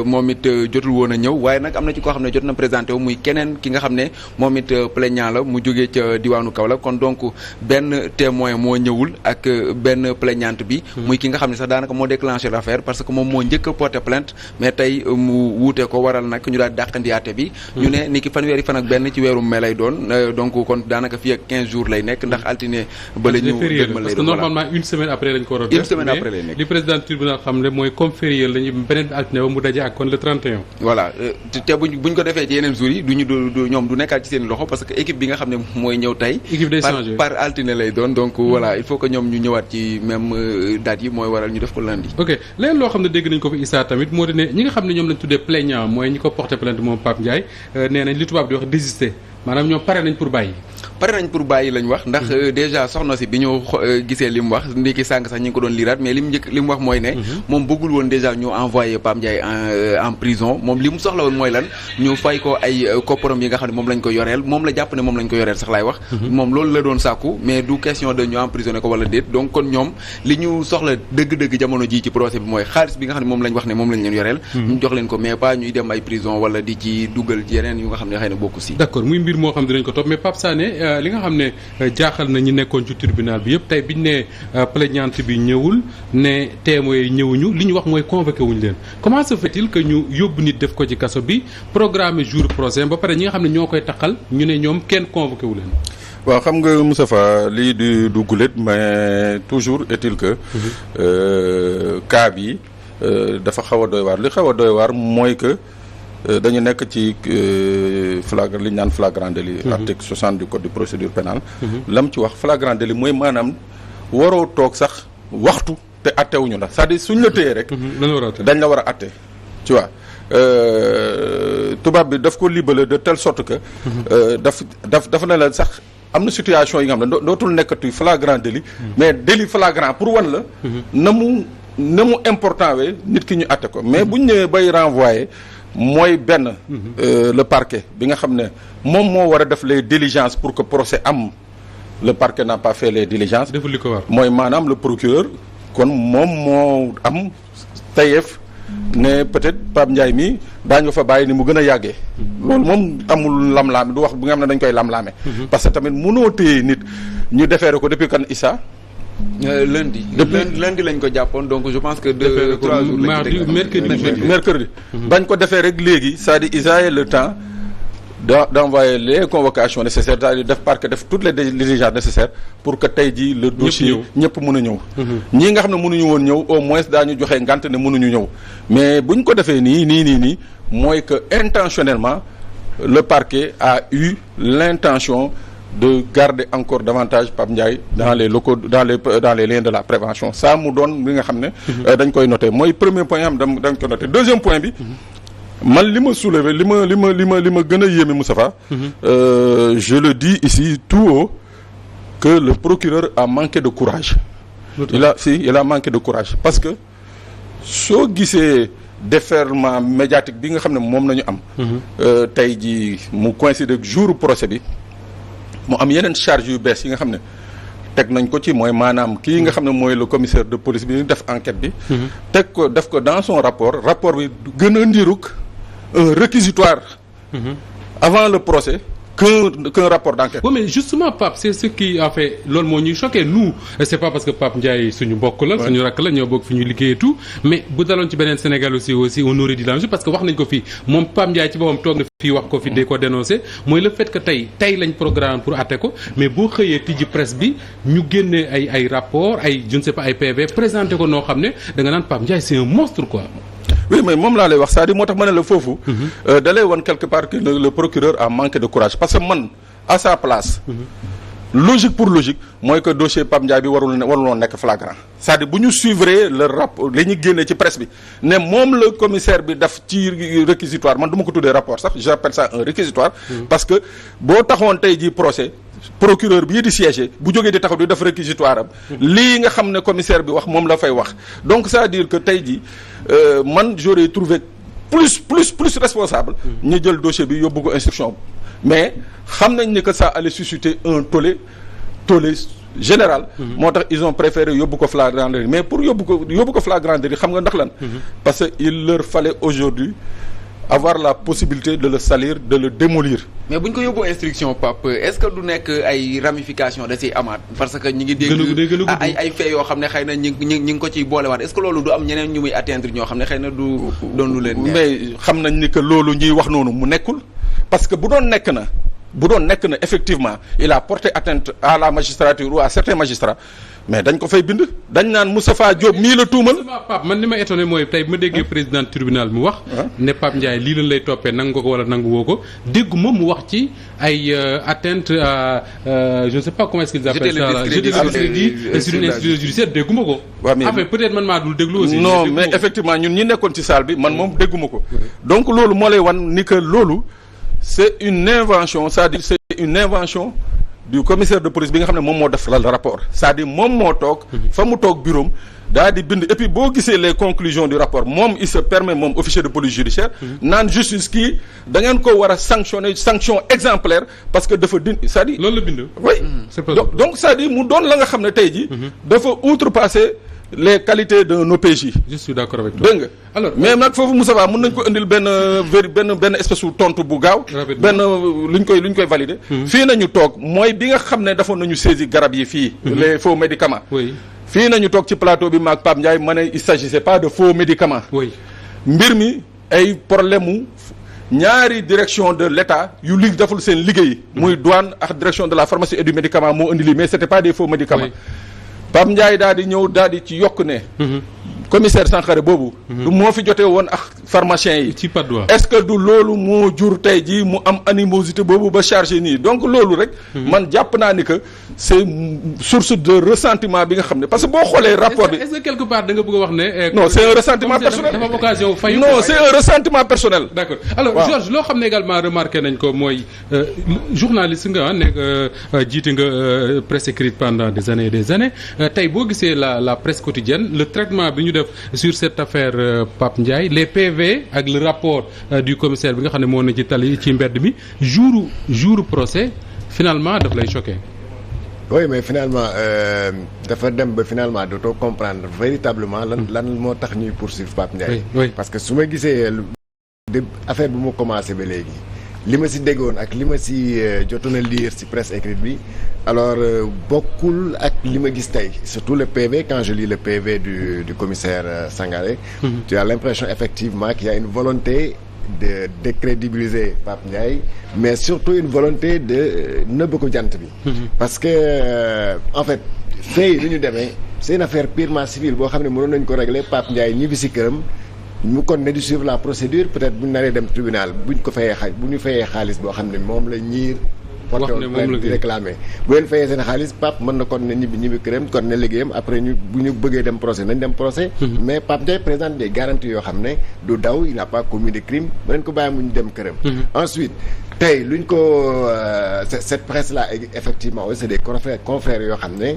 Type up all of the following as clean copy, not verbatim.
moom it jotul woon a ñëw waaye nag am na ci koo xam ne jot na présenté wu muy keneen ki nga xam ne moom it plaignant la mu jógee ca diwaanu Kaolack kon donc benn témoin moo ñëwul ak benn plaignante bi muy ki nga xam ne sax daanaka moo déclenché l'affaire parce que moom moo njëkk a porté plainte mais tey mu wuute ko waral nag ñu daal dàqandiyaate bi ñu ne ni ki fanweeri fan ak benn ci weeru mai lay doon donc kon daanaka fii ak 15 jours lay nekk ndax altine ba la ñu dëgmal lay doon parce que normalement une semaine après lañ ko war a def une semaine après lay nekk li président tribunal xam ne mooy comme férié lañu beneen altine ba mu daje ak kon le 31 voilà te buñ ko defee ci yeneen jours yi ñoom du nekkaat ci seen loxo parce que équipe bi nga xam ne mooy ñëw tey par altine lay doon donc voilà il faut que ñoom ñu ñëwaat ci même date yi mooy waral ñu def ko lundi. ok léegi loo xam ne dégg nañ ko fi Issa tamit moo di ne ñi nga xam ne ñoom lañ tuddee plaignant mooy ñi ko porté plainte moom Pape Ndiaye nee nañ li tubaab di wax désister maanaam ñoom pare nañ pour bàyyi. pare nañ pour bàyyi lañ wax ndax déjà soxna si bi ñu gisee li mu wax ndiki sànq sax ñu ngi ko doon liiraat mais li mu wax mooy ne moom bëggul woon déjà ñu envoyé Pape Ndiaye en prison moom li mu soxla woon mooy lan ñu fay ko ay kopparam yi nga xam ne moom lañ ko yoreel moom la jàpp ne moom lañ ko yoreel sax laay wax moom loolu la doon sàkku mais du question de ñu emprisonné ko wala déet donc kon ñoom li ñu soxla dëgg-dëgg jamono ji ci procès bi mooy xaalis bi nga xam ne moom lañ wax ne moom lañ leen yoreel ñu jox leen ko mais pas ñuy dem ay prison wala di ci dugal ci yeneen yu nga xam ne xëy na bokku si d'accord muy mbir moo xam dinañ ko topp mais Pape Sané li nga xam ne jaaxal na ñi nekkoon ci tribunal bi yëpp tey biñ ne plaignante bi ñëwul ne témoins yi ñëwuñu li ñu wax mooy convoqué wuñu leen comment se fait-il que ñu yóbbu nit def ko ci kaso bi programme jour procès ba pare ñi nga xam ne ñoo koy taqal ñu ne ñoom kenn convoqué wu leen. waaw xam nga Moustapha lii du gulet mais toujours est-il que cas bi dafa xaw a doy waar li xaw a doy waar mooy que dañu nekk ci li ñu naan flagrant délit article 60 du code de procédure pénale lam ci wax flagrant délit mooy maanaam waroo toog sax waxtu te attewuñu la c'est-à-dire suñ la téyee rek dañ la war a atte tu vois tubaab bi daf ko libellé de telle sorte que dafa ne la sax am na situation yi nga xam ne dootul nekkati flagrant délit mais délit flagrant pour wan la na mu important we nit ki ñu atte ko mais buñ ñëwee bay renvoyer mooy benn le parquet bi nga xam ne moom moo war a def les diligences pour que procès am le parquet n'a pas fait les diligences deful li ko war mooy maanaam le procureur kon moom moo am tayeef ne peut-être Pape Ndiaye mi daañu fa bàyyi ni mu gën a yàggee loolu moom amul lam-laame du wax bu nga xam ne dañ koy lam-laame parce que tamit mënoo téye nit ñu defeere ko depuis kan Issa lundi lañ ko jàppoon donc je pense que 3 jours mercredi bañ ko defee rek léegi c'est-à-dire ils avaient le temps d'envoyer les convocations nécessaires c'est-à-dire def parquet def toutes les diligences nécessaires pour que tey jii le dossier ñëpp mën a ñëw ñii nga xam ne mënuñu woon ñëw au moins daañu joxe ngant ne mënuñu ñëw mais buñ ko defee nii mooy que intentionnellement le parquet a eu l'intention de garder encore davantage Pape Ndiaye dans les locaux dans les liens de la prévention ça mu doon li nga xam ne dañ koy noter mooy premier point xam dañ koy noter deuxième point bi man li ma soulever li ma gën a yéeme Moustapha je le dis ici tout haut que le procureur a manqué de courage il a manqué de courage parce que soo gisee déferlement médiatique bi nga xam ne moom nañu am tey ji mu coïncide ak jour procès bi mu am yeneen charge yu bees yi nga xam ne teg nañ ko ci mooy maanaam kii nga xam ne mooy le commissaire de police bi def enquête bi teg ko def ko dans son rapport bi gën a ndiruk un réquisitoire avant le procès qu'un rapport d'enquête. Oui, mais justement Pape c'est ce qui a fait loolu moo ñuy choqué nous c'est pas parce que Pape Ndiaye suñu mbokk la suñu rakk la ñoo bokk fi ñu liggéey tout mais bu daloon ci beneen Sénégal aussi on aurait dit la même chose parce que wax nañ ko fii moom Pape Ndiaye ci boppam toog na fii wax ko fi de ko dénoncé mooy le fait que tey lañ programme pour atte ko mais boo xëyee tijji presse bi ñu génnee ay rapport ay je ne sais pas ay PV présenté ko noo xam ne da nga naan Pape Ndiaye c'est un monstre quoi. oui mais moom laa lay wax c'est-à-dire moo tax ma ne la foofu da lay wan quelque part que le procureur a manqué de courage parce que man à sa place logique pour logique mooy que dossier Pape Ndiaye bi waruloon nekk flagrant c'est-à-dire bu ñu suivre le rapport li ñu génnee ci presse bi ne moom le commissaire bi daf ci réquisitoire man du ma ko tuddee rapport sax j'appelle ça un réquisitoire parce que boo taxoon tey jii procès procureur bii di siéger bu jógee di taxaw di def réquisitoire am lii nga xam ne commissaire bi wax moom la fay wax donc c'est-à-dire que tey jii man j'aurais trouvé plus responsable ñu jël dossier bi yóbbu ko instruction mais xam nañ ne que ça allait susciter un tollé général. moo tax ils ont préféré yóbbu ko flagrant délit mais pour yóbbu ko flagrant délit xam nga ndax lan. parce que il leur fallait aujourd'hui avoir la possibilité de le salir de le démolir. mais bu ñu ko yóbbu instruction Pape est-ce que du nekk ay ramifications da ciy amaat parce que ñi ngi dégg ay faits yoo xam ne xëy na ñi ngi ko ciy boolewaat est-ce que loolu du am ñeneen ñu muy atteindre ñoo xam ne xëy na du doon lu leen neex. mais xam nañ ni que loolu ñuy wax noonu mu nekkul parce que bu doon nekk na effectivement il a porté atteinte à la magistrature ou à certains magistrats mais dañ ko fay bind dañ naan Moustapha Diop mii la tuumal. Pape man li ma étonné mooy tey ma déggee président tribunal mu wax. ne Pape Ndiaye lii lañ lay toppee nangu ko wala nangu woo ko dégguma mu wax ci ay atteinte à je ne sais pas comment est-ce qu'ils appellent ça jeter le discrédit sur une institution judiciaire dégguma ko. waaw mais enfin peut-être man maa dul déglu aussi. non mais effectivement ñun ñi nekkoon ci salle bi man moom dégguma ko. donc loolu moo lay wan ni que loolu c'est une invention c'est-à-dire c'est une invention du commissaire de police bi nga xam ne moom moo def la rapport c'est-à-dire moom moo toog fa mu toog bureau daal di bind et puis boo gisee les conclusions du rapport moom il se permet moom officier de police judiciaire naan justice kii da ngeen ko war a sanctionner sanction exemplaire parce que dafa c'est-à-dire loolu la bind. oui donc c'est-à-dire mu doon la nga xam ne tey ji dafa outrepasser les qualités d'un OPJ. Je suis d'accord avec toi. dégg nga alors mais nag foofu Moussa Ba mën nañ ko indil benn espèce su tontu bu gaaw. benn luñ koy valider. fii nañu toog mooy bi nga xam ne dafa nañu saisir garab yi fii. les faux médicaments. oui fii nañu toog ci plateau bi maag Pape Ndiaye ma ne il s'agissait pas de faux médicaments. oui mbir mi ay problème mu ñaari direction de l'État yu deful seen liggéey. muy douane ak direction de la pharmacie et du médicament moo indi lii mais c'était pas des faux médicaments. Pape Ndiaye daal di ñëw daal di ci yokk ne. commissaire Sankharé boobu. du moo fi jotee woon ak pharmacien yi. ci Padois est-ce que du loolu moo jur tey jii mu am animosité boobu ba chargé nii donc loolu rek. man jàpp naa ni que c'est source de ressentiment bi nga xam ne parce que boo xoolee rapport bi. est-ce que quelque part da nga bëgg a wax ne. non c'est un ressentiment personnel dafa am occasion fayu. non c'est un ressentiment personnel. d'accord alors Georges loo xam ne également remarqué nañ ko mooy journaliste nga nekk jiite nga presse écrite pendant des années et des années tey boo gisee la presse quotidienne le traitement bi ñu def sur cette affaire Pape Ndiaye les PV ak le rapport du commissaire bi nga xam ne moo ne ci tali ci mbedd mi jour procès finalement daf lay choqué. oui mais finalement dafa dem ba finalement dootoo comprendre véritablement lan moo tax ñuy poursuivre Pape Ndiaye. oui parce que su ma gisee affaire bi mu commencé ba léegi li ma si déggoon ak li ma si jotoon a lire si presse écrite bi alors bokkul ak li ma gis tey surtout le PV quand je lis le PV du commissaire Sangaré. Tu as l'impression effectivement qu'il y a une volonté de décrédibiliser Pape Ndiaye mais surtout une volonté de nëbb ko jant bi. parce que en fait fay li ñu demee c'est une affaire purement civile boo xam ne mënoon nañu ko régler Pape Ndiaye ñibbi si këram. mu kon ne di suivre la procédure peut-être bu ñu naree dem tribunal bu ñu fayee xaalis boo xam ne moom la ñiir porté woon plainte di réclamer bu leen fayee seen xaalis Pape mën na kon ne ñibbi këram kon ne liggéeyam après bu ñu bëggee dem procès nañ dem procès mais Pape Ndiaye présente des garanties yoo xam ne du daw il n'a pas commis de crime ba leen ko bàyyi mu ñu dem këram ensuite tey luñ ko cette presse là effectivement c'est des confrères yoo xam ne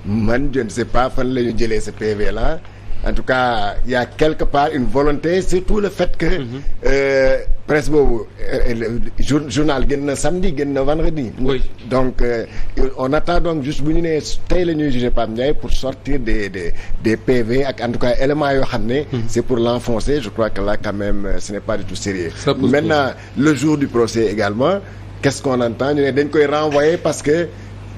man je ne sais pas fan la ñu jëlee ce PV là. En tout cas, il y a quelque part une volonté, surtout le fait que presse boobu journal génn na samedi génn na vendredi. Oui. Donc on attend donc juste bu ñu nee tey la ñuy juger Pape Ndiaye pour sortir des PV ak en tout cas éléments yoo xam ne. c'est pour l'enfoncer. Je crois que là quand même ce n'est pas du tout sérieux. Maintenant le jour du procès également qu'est-ce qu'on entend ñu ne dañ koy renvoyer parce que.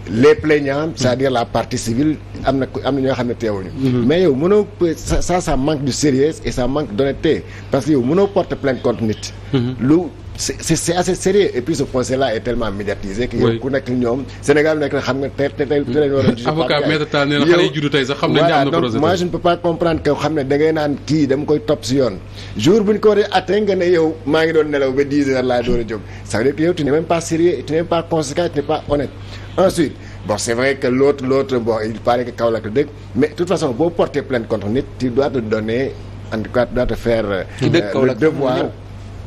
Les plaignants c'est-à-dire la partie civile am na ñoo xam ne teewuñu mais yow mënoo ça manque de sérieux et ça manque d'honnêteté parce que yow mënoo porter plainte contre nit lu c'est assez sérieux et puis ce procès là est tellement médiatisé que yow ku nekk ñoom Sénégal nekk na xam nga tey lañu war a juger avocat maître Tall nee na xale yi juddu tey sax xam nañ ne am na procès moi je ne peux pas comprendre que xam ne da ngay naan kii dama koy topp si yoon jour bu ñu ko waree atteint nga ne yow maa ngi doon nelaw ba 10 heures laa door a jóg ça veut dire que yow tu n'es même pas sérieux tu n'es même pas conséquent tu n'es pas honnête. Ensuite bon c'est vrai que l'autre bon il paraît que Kaolack la dëgg mais de toute façon boo porter plainte contre nit tu dois te donner en tout cas tu dois te faire le devoir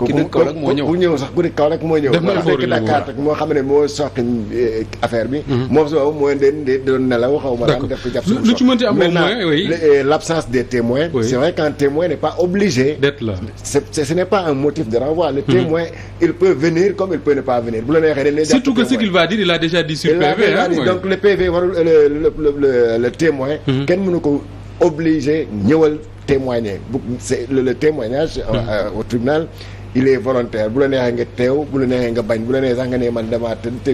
ki dëkk Kaolack moo ñëw ku ñëw sax ku dëkk Kaolack moo ñëw. dëkk Dakar rek moo xam ne moo soqi affaire bi. moom si boobu mooy doon nelaw xaw ma daan def ko jàpp lu ci mënti am maintenant l'absence des témoins. C'est vrai qu'un témoin n'est pas obligé d'être là. Ce n'est pas un motif de renvoi. Le témoin il peut venir comme il peut ne pas venir bu la neexee dañ lay jàpp surtout que ce qu'il va dire il a déjà dit sur PV. Donc le PV warul le témoin. kenn mënu ko obligé ñëwal témoigner c'est le témoignage au tribunal il est volontaire bu la neexee nga teew bu la neexee nga bañ bu la neexee sax nga ne man damaa te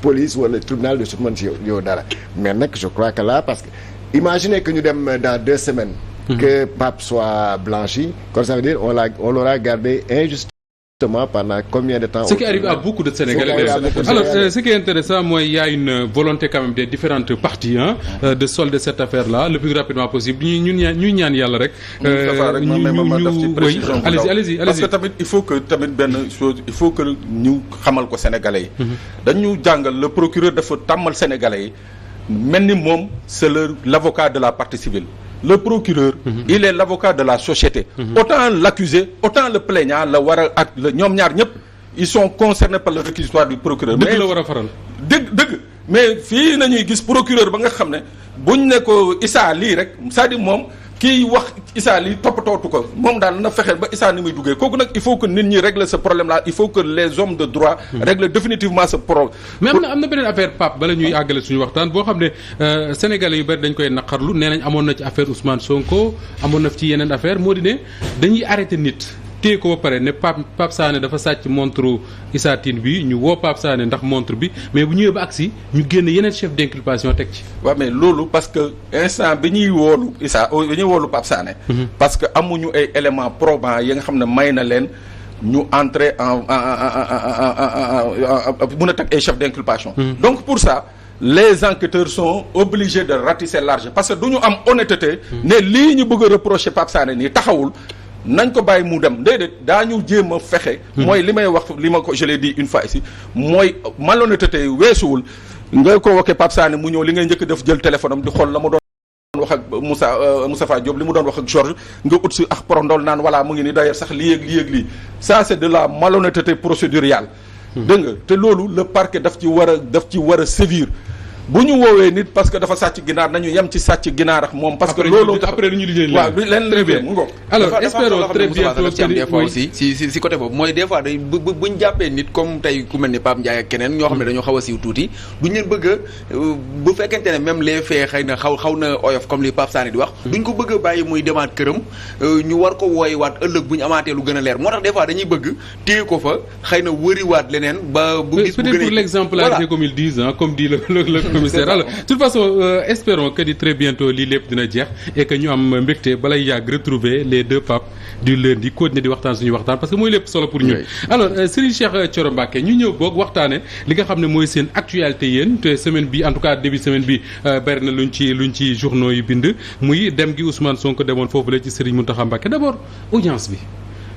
police wala tribunal de sut man si yow dara mais nag je crois que là parce que imaginez que ñu dem dans 2 semaines que Pape soit blanchi comme ça veut dire on l'aura gardé injustement pendant combien de temps? Ce qui arrive à beaucoup de Sénégalais. Alors, ce qui est intéressant, moi, il y a une volonté quand même des différentes parties de solder cette affaire-là le plus rapidement possible. Ñu ñaan yàlla rek. Allez-y. Parce que tamit il faut que tamit benn chose il faut que ñu xamal ko Sénégalais yi. dañu jàngal le procureur dafa tàmmal Sénégalais yi mel ni moom c'est l'avocat de la partie civile. Le procureur il est l'avocat de la société autant l'accusé autant le plaignant la war a ak ñoom ñaar ñëpp ils sont concernés par le réquisitoire du procureur dëgg la war a faral dëgg mais fii nañuy gis procureur ba nga xam ne buñ ne ko Issa lii rek c'est-à-dire moom kiy wax Issa lii toppatootu ko moom daal na fexeel ba Issa ni muy duggee kooku nag il faut que nit ñi régler ce problème là il faut que les hommes de droit règlent définitivement ce problème. mais am na beneen affaire Pape bala ñuy àggale suñu waxtaan boo xam ne sénégalais yu bari dañ koy naqarlu nee nañ amoon na ci affaire Ousmane Sonko amoon na ci yeneen affaire moo di ne dañuy arrêté nit téye ko ba pare ne Pape Sané dafa sàcc montre Issa Tine bi ñu woo Pape Sané ndax montre bi mais bu ñëwee ba agsi ñu génn yeneen chef d'inculpation teg ci. waaw mais loolu parce que instant bi ñuy woolu Pape Sané. parce que amuñu ay éléments probants yi nga xam ne may na leen ñu entrer en mën a teg ay chef d'inculpation. Donc pour ça les enquêteurs sont obligés de ratisser large parce que du ñu am honnêteté. ne lii ñu bëgg a reprocher Pape Sané nii taxawul. nañ ko bàyyi mu dem déedéet daañu jéem a fexe. mooy li may wax li ma ko je l'ai dit une fois ici mooy malhonnêteté weesuwul nga convoqué Pape Sané mu ñëw li ngay njëkk def jël téléphone am di xool la mu doon wax ak Moustapha Diop li mu doon wax ak Georges nga ut si ak porondol naan voilà mu ngi ni d'ailleurs sax lii ak lii ça c'est de la malhonnêteté procéduriale. dégg nga te loolu le parquet daf ci war a sévir. bu ñu woowee nit parce que dafa sàcc ginaar nañu yem ci sàcc ginaar ak moom. parce que loolu après ñu liggéey waaw leen très bien mu ngoog. alors espérons très bientôt daf ci am des fois aussi si côté boobu mooy des fois day buñ jàppee nit comme tey ku mel ni Pape Ndiaye ak keneen ñoo xam ne dañoo xaw a siiw tuuti duñ leen bëgg a bu fekkente ne même les faits xëy na xaw na oyof comme li Pape Sané di wax duñ ko bëgg a bàyyi muy demaat këram ñu war ko wooyiwaat ëllëg bu ñu amaatee lu gën a leer moo tax des fois dañuy bëgg téye ko fa xëy na wëriwaat leneen ba bu gis bu gën a peut-être pour l'exemplarité comme ils disent comme dit le commissaire. Alors de toute façon espérons que très bientôt lii lépp dina jeex et que ñu am mbégte balay yàgg retrouver les deux papes du lundi continuer di waxtaan suñu waxtaan parce que mooy lépp solo pour ñun. alors Serigne Cheikh Thioro Mbacké ñu ñëw boog waxtaane li nga xam ne mooy seen actualité yéen te semaine bi en tout cas début semaine bi bari na luñ ci journaux yi bind muy dem gi Ousmane Sonko demoon foofu la ci Serigne Mountakha Mbacké d'abord audience bi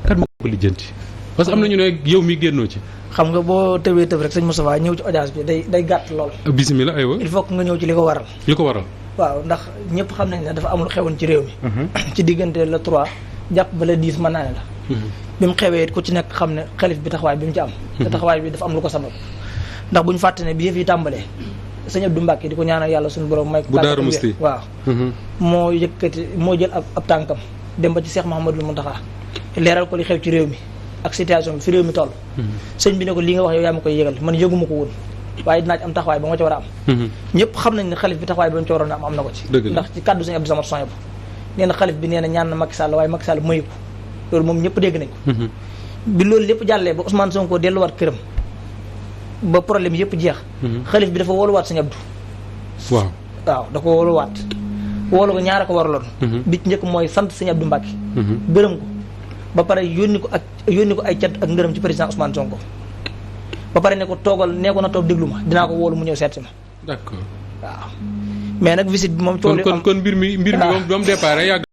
kan moo ko lijjanti parce que am na ñu ne yow mi génnoo ci. xam nga boo tëbee tëb rek sëñ Moustapha ñëw ci audience bi day gàtt lool. bismillah aywa. il faut que nga ñëw ci li ko waral. li ko waral. waaw ndax ñëpp xam nañ ne dafa am lu xewoon ci réew mi. ci diggante le 3 jàpp ba le 10 mën naa ne la. bi mu xewee ku ci nekk xam ne xalif bi taxawaay bi mu ci am. te taxawaay bi dafa am lu ko sabab. ndax bu ñu fàtte ne bi yëf yi tàmbalee sëñ Abdou Mbacké di ko ñaanal yàlla suñu borom may ko. bu Daaru Musti waaw. moo jël ab tànkam dem ba ci Cheikh Mouhamadoul Mountakha leeral ko li xew ci réew mi ak situation bi fi réew mi toll. sëñ bi ne ko li nga wax yow yaa ma koy yëgal man yëguma ko woon waaye dinaa ci am taxawaay ba ma ci war a am. ñëpp xam nañ ne xalif bi taxawaay ba ma ci waroon a am na ko ci. ndax ci kàddu sëñ Abdou Samad Sonia bu nee na xalif bi nee na ñaan na Macky Sall waaye Macky Sall mayu ko loolu moom ñëpp dégg nañ ko. bi loolu lépp jàllee ba Ousmane Sonko delluwaat këram ba problème yëpp jeex. xalif bi dafa wooluwaat sëñ Abdou. waaw da ko wooluwaat woolu ko ñaara ko waraloon. bi ci njëkk mooy sant sëñ Abdou Mbacké. gërëm ko ba pare yónni ko ay cant ak ngërëm ci président Ousmane Sonko ba pare ne ko toogal nee ko na toog déglu ma dinaa ko woolu mu ñëw seet si ma. d'accord waaw mais nag visite bi moom. kon mbir mi moom départ yàgg.